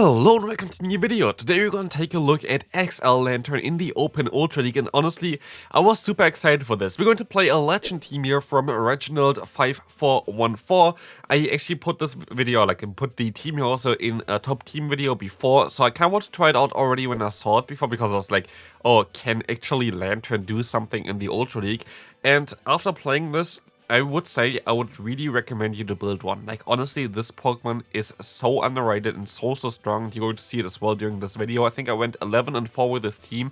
Hello and welcome to a new video. Today we're going to take a look at XL Lanturn in the Open Ultra League, and honestly, I was super excited for this. We're going to play a legend team here from Registeel 5414. I actually put this video, put the team here also in a top team video before, so I kind of want to try it out already when I saw it before, because I was like, oh, can actually Lanturn do something in the Ultra League? And after playing this, I would say I would really recommend you to build one. Like, honestly, this Pokemon is so underrated and so strong. You're going to see it as well during this video. I think I went 11-4 with this team.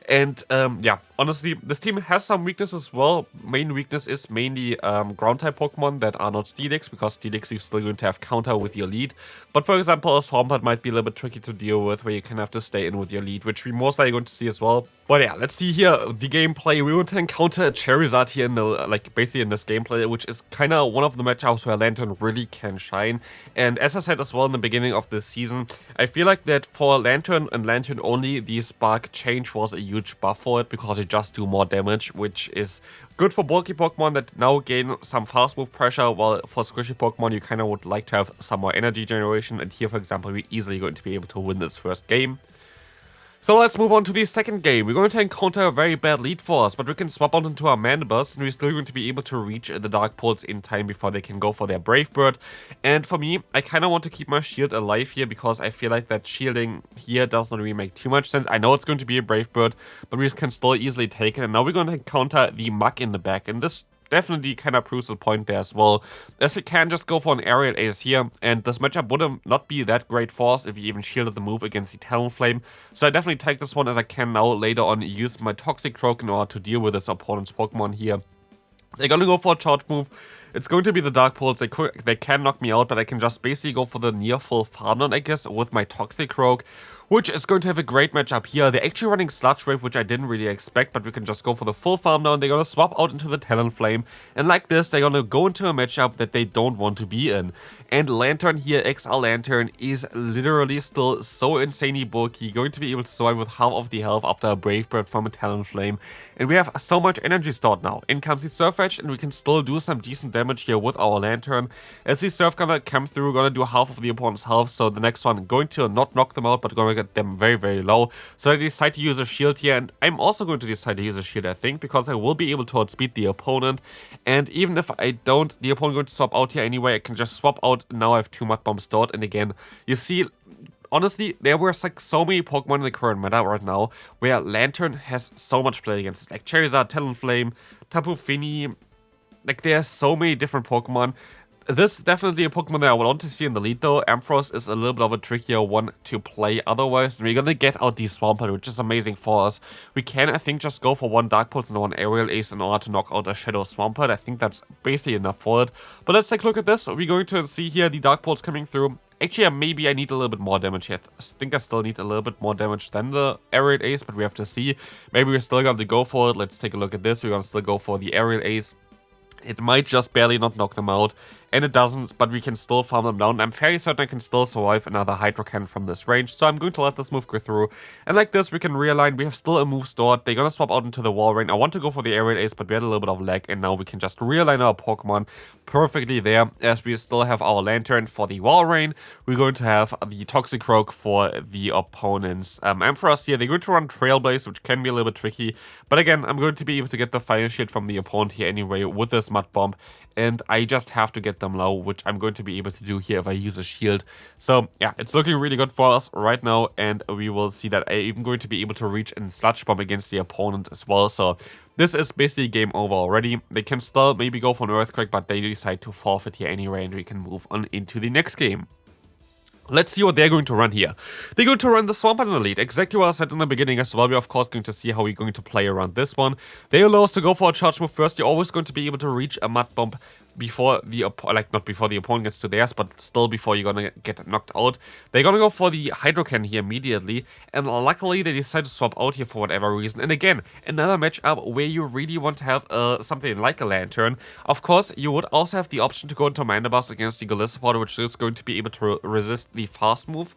And yeah, honestly, this team has some weaknesses as well. Main weakness is mainly ground-type Pokemon that are not Steelix, because Steelix you're still going to have counter with your lead. But for example, a Swampert might be a little bit tricky to deal with, where you can have to stay in with your lead, which we most likely going to see as well. But yeah, let's see here the gameplay. We want to encounter a Charizard here in the basically in this gameplay, which is kind of one of the matchups where Lanturn really can shine. And as I said as well in the beginning of this season, I feel like that for Lanturn and Lanturn only, the Spark change was a huge buff for it, because it just do more damage, which is good for bulky Pokemon that now gain some fast move pressure, while for squishy Pokemon you kind of would like to have some more energy generation. And here, for example, we're easily going to be able to win this first game. So let's move on to the second game. We're going to encounter a very bad lead for us, but we can swap out into our Mandibus, and we're still going to be able to reach the Dark Pulse in time before they can go for their Brave Bird. And for me, I kind of want to keep my shield alive here, because I feel like that shielding here doesn't really make too much sense. I know it's going to be a Brave Bird, but we can still easily take it. And now we're going to encounter the Mug in the back, and this definitely kind of proves the point there as well, as we can just go for an aerial ace here, and this matchup would not be that great for us if we even shielded the move against the Talonflame. So I definitely take this one, as I can now later on use my Toxic Croak in order to deal with this opponent's Pokemon here. They're gonna go for a charge move. It's going to be the Dark Pulse. They can knock me out, but I can just basically go for the near full farm down, I guess, with my Toxic Croak, which is going to have a great matchup here. They're actually running Sludge Wave, which I didn't really expect, but we can just go for the full farm down. They're gonna swap out into the Talonflame, and like this, they're gonna go into a matchup that they don't want to be in. And Lanturn here, XL Lanturn, is literally still so insanely bulky, going to be able to survive with half of the health after a Brave Bird from a Talonflame. And we have so much energy stored now. In comes the Surf Edge, and we can still do some decent damage here with our Lanturn. As the Surf gonna come through, gonna do half of the opponent's health, so the next one going to not knock them out, but gonna get them very low. So I decide to use a shield here, and I'm also going to decide to use a shield, I think, because I will be able to outspeed the opponent. And even if I don't, the opponent going to swap out here anyway, I can just swap out. Now I have 2 Mud Bombs stored, and again, you see, honestly, there were like so many Pokemon in the current meta right now where Lanturn has so much play against, like Charizard, Talonflame, Tapu Fini. Like, there's so many different Pokemon. This is definitely a Pokemon that I would want to see in the lead, though. Ampharos is a little bit of a trickier one to play otherwise. We're gonna get out the Swampert, which is amazing for us. We can, I think, just go for 1 Dark Pulse and 1 Aerial Ace in order to knock out a Shadow Swampert. I think that's basically enough for it. But let's take a look at this. We're going to see here the Dark Pulse coming through. Actually, maybe I need a little bit more damage here. I think I still need a little bit more damage than the Aerial Ace, but we have to see. Maybe we're still going to go for it. Let's take a look at this. We're going to still go for the Aerial Ace. It might just barely not knock them out, and it doesn't, but we can still farm them down. I'm fairly certain I can still survive another Hydro Cannon from this range, so I'm going to let this move go through. And like this, we can realign. We have still a move stored. They're gonna swap out into the Wall Rain. I want to go for the Aerial Ace, but we had a little bit of lag, and now we can just realign our Pokemon perfectly there, as we still have our Lanturn for the Wall Rain. We're going to have the Toxic Croak for the opponents. Ampharos here, they're going to run Trailblaze, which can be a little bit tricky, but again, I'm going to be able to get the Fire Shield from the opponent here anyway with this Mud Bomb, and I just have to get them low, which I'm going to be able to do here if I use a shield. So yeah, it's looking really good for us right now, and we will see that I'm even going to be able to reach a Sludge Bomb against the opponent as well. So this is basically game over already. They can still maybe go for an Earthquake, but they decide to forfeit here anyway, and we can move on into the next game. Let's see what they're going to run here. They're going to run the Swampert in the lead, exactly what I said in the beginning as well. We're of course going to see how we're going to play around this one. They allow us to go for a charge move first. You're always going to be able to reach a Mud Bomb before the not before the opponent gets to theirs, but still before you're gonna get knocked out. They're gonna go for the Hydro Cannon here immediately, and luckily they decide to swap out here for whatever reason. And again, another matchup where you really want to have something like a Lanturn. Of course, you would also have the option to go into Mandibus against the Golisopod, which is going to be able to resist the fast move.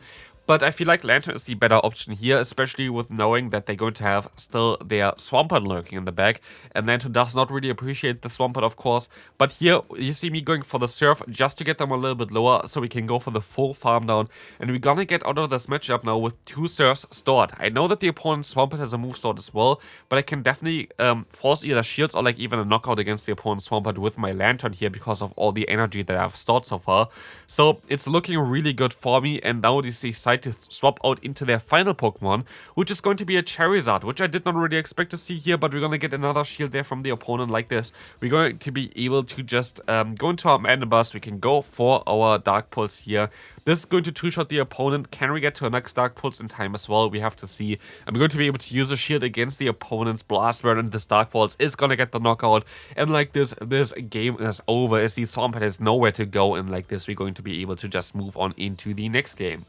But I feel like Lantern is the better option here, especially with knowing that they're going to have still their Swampert lurking in the back. And Lantern does not really appreciate the Swampert, of course. But here, you see me going for the Surf just to get them a little bit lower so we can go for the full farm down. And we're gonna get out of this matchup now with 2 Surfs stored. I know that the opponent's Swampert has a move stored as well, but I can definitely force either shields or like even a knockout against the opponent's Swampert with my Lantern here because of all the energy that I've stored so far. So it's looking really good for me, and now they decide to swap out into their final Pokemon, which is going to be a Charizard, which I did not really expect to see here, but we're going to get another shield there from the opponent like this. We're going to be able to just go into our Mandibuzz. We can go for our Dark Pulse here. This is going to two-shot the opponent. Can we get to a next Dark Pulse in time as well? We have to see. I'm going to be able to use a shield against the opponent's Blast Burn, and this Dark Pulse is going to get the knockout. And like this game is over, as the Swampert has nowhere to go, and like this we're going to be able to just move on into the next game.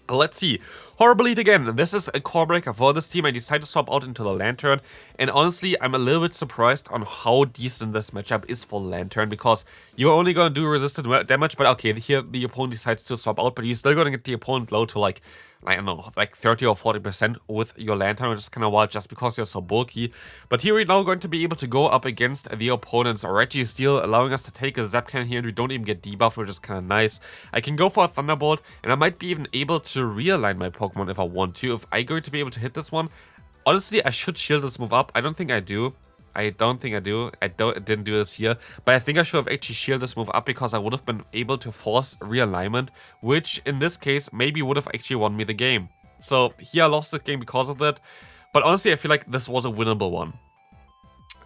Let's see. Horrible lead again. This is a core breaker for this team. I decided to swap out into the Lantern. And honestly, I'm a little bit surprised on how decent this matchup is for Lantern, because you're only going to do resisted damage. But okay, here the opponent decides to swap out, but you're still going to get the opponent low to like, I don't know, like 30 or 40% with your Lantern, which is kind of wild just because you're so bulky. But here we're now going to be able to go up against the opponent's Registeel, allowing us to take a Zap Cannon here, and we don't even get debuffed, which is kind of nice. I can go for a Thunderbolt, and I might be even able to realign my Pokemon if I want to. If I'm going to be able to hit this one, honestly, I should shield this move up. I don't think I do. I didn't do this here, but I think I should have actually shielded this move up, because I would have been able to force realignment, which in this case maybe would have actually won me the game. So here I lost the game because of that, but honestly I feel like this was a winnable one.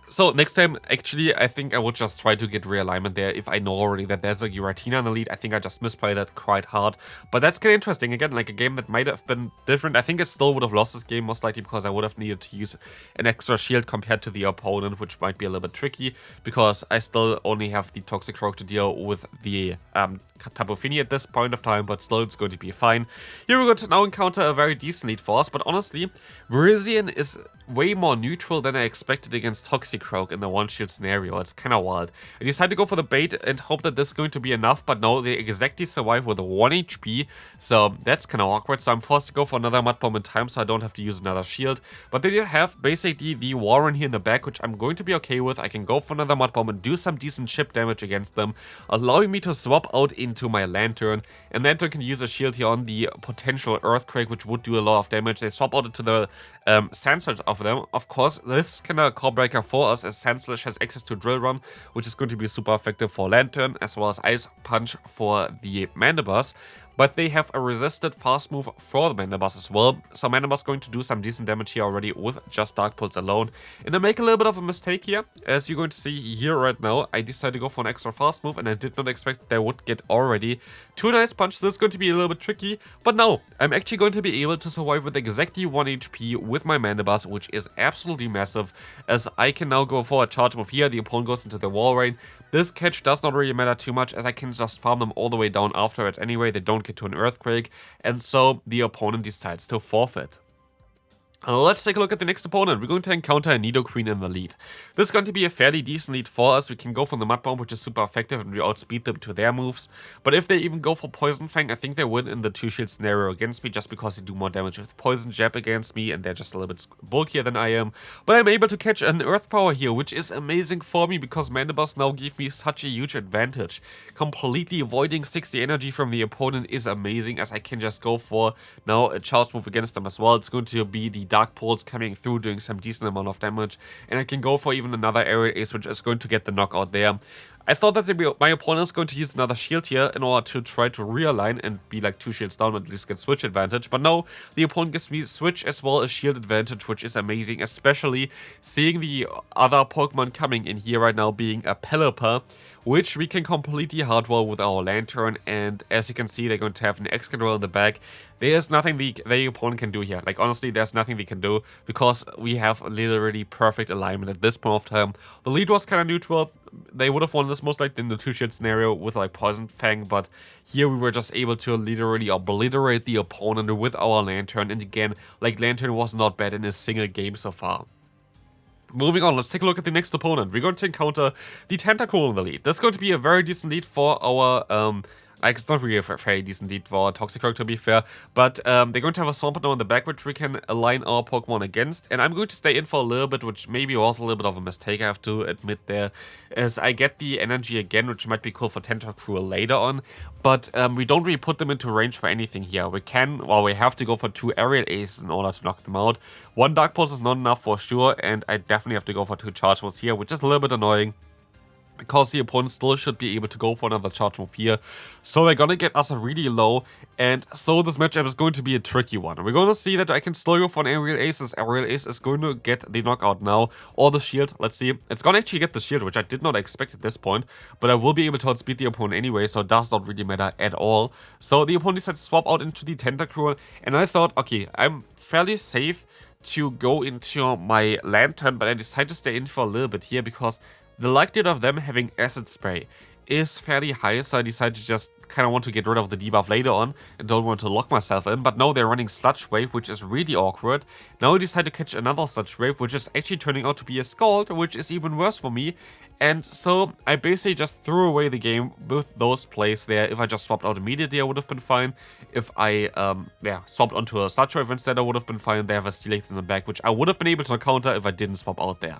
So next time, actually, I think I would just try to get realignment there if I know already that there's a Giratina in the lead. I think I just misplayed that quite hard. But that's kind of interesting. Again, like a game that might have been different. I think I still would have lost this game, most likely because I would have needed to use an extra shield compared to the opponent, which might be a little bit tricky, because I still only have the Toxicroak to deal with the Tapu Fini at this point of time, but still it's going to be fine. Here we're going to now encounter a very decent lead for us, but honestly, Virizion is way more neutral than I expected against Toxicroak in the one-shield scenario. It's kind of wild. I decided to go for the bait and hope that this is going to be enough, but no, they exactly survive with 1 HP, so that's kind of awkward. So I'm forced to go for another Mud Bomb in time, so I don't have to use another shield. But then you have basically the Warren here in the back, which I'm going to be okay with. I can go for another Mud Bomb and do some decent chip damage against them, allowing me to swap out into my Lantern. And Lantern can use a shield here on the potential Earthquake, which would do a lot of damage. They swap out into the Sandslash of them. Of course, this is kind of a core breaker for us, as Sandslash has access to Drill Run, which is going to be super effective for Lantern, as well as Ice Punch for the Mandibuzz. But they have a resisted fast move for the Mandibuzz as well, so Mandibuzz is going to do some decent damage here already with just Dark Pulse alone. And I make a little bit of a mistake here, as you're going to see here right now. I decided to go for an extra fast move, and I did not expect that I would get already 2 nice punches. This is going to be a little bit tricky, but no, I'm actually going to be able to survive with exactly 1 HP with my Mandibuzz, which is absolutely massive, as I can now go for a charge move here. The opponent goes into the wall rain. This catch does not really matter too much, as I can just farm them all the way down afterwards anyway. They don't get to an Earthquake, and so the opponent decides to forfeit. Let's take a look at the next opponent. We're going to encounter a Nidoqueen in the lead. This is going to be a fairly decent lead for us. We can go for the Mud Bomb, which is super effective, and we outspeed them to their moves. But if they even go for Poison Fang, I think they win in the 2-shield scenario against me, just because they do more damage with Poison Jab against me, and they're just a little bit bulkier than I am. But I'm able to catch an Earth Power here, which is amazing for me, because Mandibuzz now gave me such a huge advantage. Completely avoiding 60 energy from the opponent is amazing, as I can just go for now a charge move against them as well. It's going to be the Dark Pulse coming through, doing some decent amount of damage, and I can go for even another Aerial Ace, which is going to get the knockout there. I thought that my opponent is going to use another shield here in order to try to realign and be like 2 shields down, at least get switch advantage, but no, the opponent gives me switch as well as shield advantage, which is amazing, especially seeing the other Pokemon coming in here right now being a Pelipper, which we can completely hardwire with our Lantern. And as you can see, they're going to have an Excadrill in the back. There's nothing the opponent can do here. Like, honestly, there's nothing they can do, because we have literally perfect alignment at this point of time. The lead was kind of neutral. They would have won this most likely in the 2-shield scenario with like Poison Fang, but here we were just able to literally obliterate the opponent with our Lantern. And again, like, Lantern was not bad in a single game so far. Moving on, let's take a look at the next opponent. We're going to encounter the Tentacool in the lead. This is going to be a very decent lead for our Like, it's not really a very decent lead for Toxic Rogue, to be fair, but they're going to have a Swampert now in the back, which we can align our Pokemon against, and I'm going to stay in for a little bit, which maybe was a little bit of a mistake, I have to admit there, as I get the energy again, which might be cool for Tentacruel later on, but we don't really put them into range for anything here. We have to go for 2 Aerial Aces in order to knock them out. 1 Dark Pulse is not enough for sure, and I definitely have to go for 2 Charge Moves here, which is a little bit annoying, because the opponent still should be able to go for another charge move here. So they're gonna get us really low, and so this matchup is going to be a tricky one. We're gonna see that I can still go for an Aerial Ace. This Aerial Ace is going to get the knockout now, or the shield. Let's see. It's gonna actually get the shield, which I did not expect at this point, but I will be able to outspeed the opponent anyway, so it does not really matter at all. So the opponent decides to swap out into the Tentacruel, and I thought, okay, I'm fairly safe to go into my Lanturn, but I decided to stay in for a little bit here, because the likelihood of them having Acid Spray is fairly high, so I decided to just kind of want to get rid of the debuff later on and don't want to lock myself in. But now they're running Sludge Wave, which is really awkward. Now I decide to catch another Sludge Wave, which is actually turning out to be a Scald, which is even worse for me. And so I basically just threw away the game with those plays there. If I just swapped out immediately, I would have been fine. If I swapped onto a Sludge Wave instead, I would have been fine. They have a Steelix in the back, which I would have been able to counter if I didn't swap out there.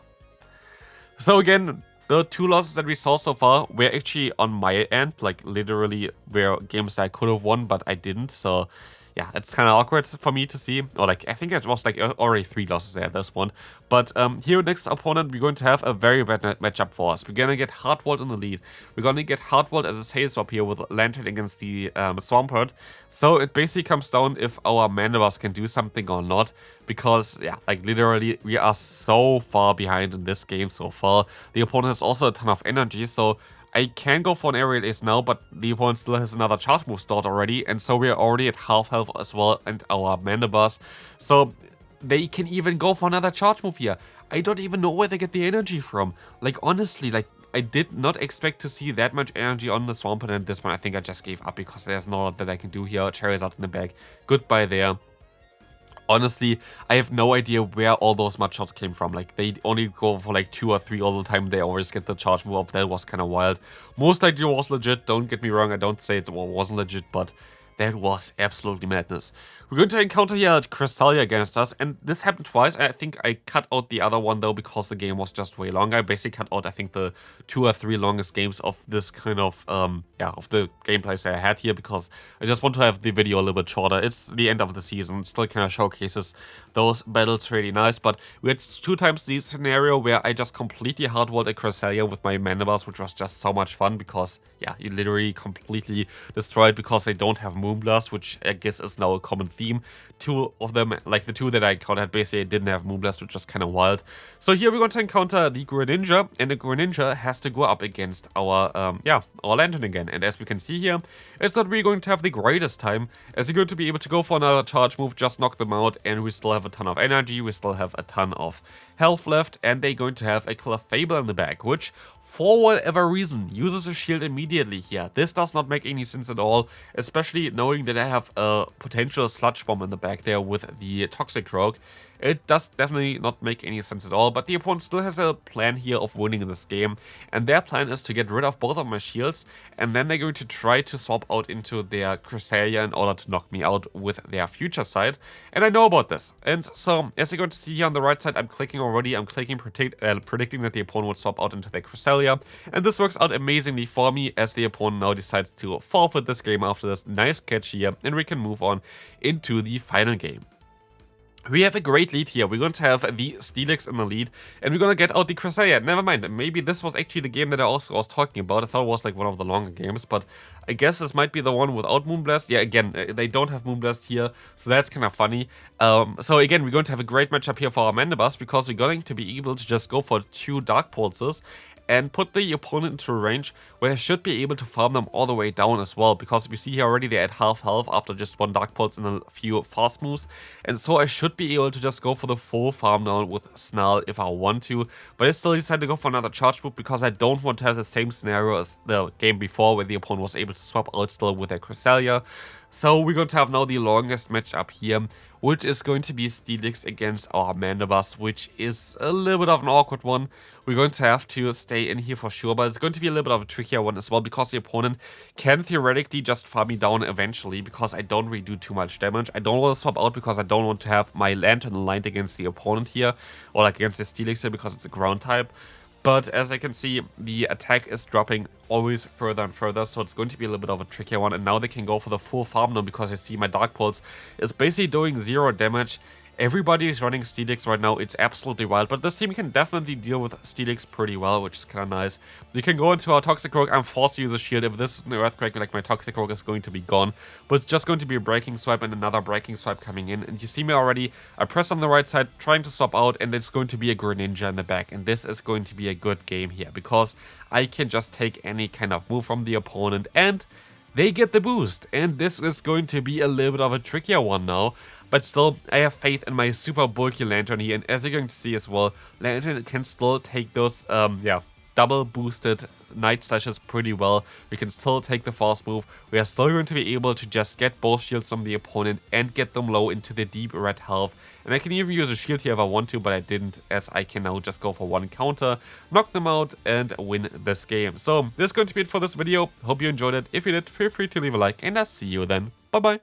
So again, the 2 losses that we saw so far were actually on my end, like literally were games that I could have won, but I didn't, so yeah, it's kind of awkward for me to see, or like, I think it was like already 3 losses there at this one. But here, next opponent, we're going to have a very bad matchup for us. We're going to get Hardwalled in the lead. We're going to get Hardwalled as a sales swap here with Lanturn against the Swampert. So it basically comes down if our Mandibars can do something or not, because, yeah, like literally, we are so far behind in this game so far. The opponent has also a ton of energy, so I can go for an Aerial Ace now, but the opponent still has another charge move stored already, and so we are already at half health as well, and our Mandibars. So they can even go for another charge move here. I don't even know where they get the energy from. Like, honestly, like, I did not expect to see that much energy on the Swampert, and this one I think I just gave up because there's no lot that I can do here. Charizard in the back. Goodbye there. Honestly, I have no idea where all those mud shots came from. Like, they only go for like 2 or 3 all the time. They always get the charge move up. That was kind of wild. Most likely it was legit. Don't get me wrong. I don't say it wasn't legit, but that was absolutely madness. We're going to encounter here Cresselia against us, and this happened twice. I think I cut out the other one though because the game was just way longer. I basically cut out, I think, the 2 or 3 longest games of this kind of, of the gameplays that I had here, because I just want to have the video a little bit shorter. It's the end of the season. It still kind of showcases those battles really nice, but we had 2 times the scenario where I just completely hardwalled a Cresselia with my Mandibars, which was just so much fun because, yeah, you literally completely destroyed because they don't have Moonblast, which I guess is now a common theme. 2 of them, like the 2 that I encountered, basically didn't have Moonblast, which was kind of wild. So here we're going to encounter the Greninja, and the Greninja has to go up against our Lanturn again. And as we can see here, it's not really going to have the greatest time, as you're going to be able to go for another charge move, just knock them out, and we still have a ton of energy, we still have a ton of health left, and they're going to have a Clefable in the back, which, for whatever reason, uses a shield immediately here. This does not make any sense at all, especially knowing that I have a potential Sludge Bomb in the back there with the Toxic Rogue. It does definitely not make any sense at all, but the opponent still has a plan here of winning in this game, and their plan is to get rid of both of my shields, and then they're going to try to swap out into their Cresselia in order to knock me out with their future side, and I know about this. And so, as you're going to see here on the right side, I'm clicking already, I'm clicking predicting that the opponent would swap out into their Cresselia, and this works out amazingly for me, as the opponent now decides to forfeit this game after this nice catch here, and we can move on into the final game. We have a great lead here. We're going to have the Steelix in the lead, and we're going to get out the Cresselia. Never mind, maybe this was actually the game that I also was talking about. I thought it was like one of the longer games, but I guess this might be the one without Moonblast. Yeah, again, they don't have Moonblast here, so that's kind of funny. So again, we're going to have a great matchup here for our Mandibars, because we're going to be able to just go for 2 Dark Pulses and put the opponent into a range where I should be able to farm them all the way down as well, because we see here already they're at half health after just 1 Dark Pulse and a few fast moves, and so I should be able to just go for the full farm down with Snarl if I want to, but I still decided to go for another charge move because I don't want to have the same scenario as the game before where the opponent was able to swap out still with their Cresselia. So we're going to have now the longest match up here, which is going to be Steelix against our Mandibus, which is a little bit of an awkward one. We're going to have to stay in here for sure, but it's going to be a little bit of a trickier one as well, because the opponent can theoretically just farm me down eventually, because I don't really do too much damage. I don't want to swap out because I don't want to have my Lantern aligned against the opponent here, or like against the Steelix here, because it's a ground type. But as I can see, the attack is dropping always further and further, so it's going to be a little bit of a trickier one. And now they can go for the full farm now, because I see my Dark Pulse is basically doing 0 damage. Everybody is running Steelix right now, it's absolutely wild, but this team can definitely deal with Steelix pretty well, which is kind of nice. We can go into our Toxic Rogue. I'm forced to use a shield. If this is an Earthquake, like, my Toxic Rogue is going to be gone, but it's just going to be a Breaking Swipe and another Breaking Swipe coming in. And you see me already, I press on the right side, trying to swap out, and it's going to be a Greninja in the back, and this is going to be a good game here, because I can just take any kind of move from the opponent, and they get the boost. And this is going to be a little bit of a trickier one now. But still, I have faith in my super bulky Lantern here, and as you're going to see as well, Lantern can still take those, double boosted Night Slashes pretty well. We can still take the fast move. We are still going to be able to just get both shields from the opponent and get them low into the deep red health. And I can even use a shield here if I want to, but I didn't, as I can now just go for one counter, knock them out, and win this game. So this is going to be it for this video. Hope you enjoyed it. If you did, feel free to leave a like, and I'll see you then. Bye bye.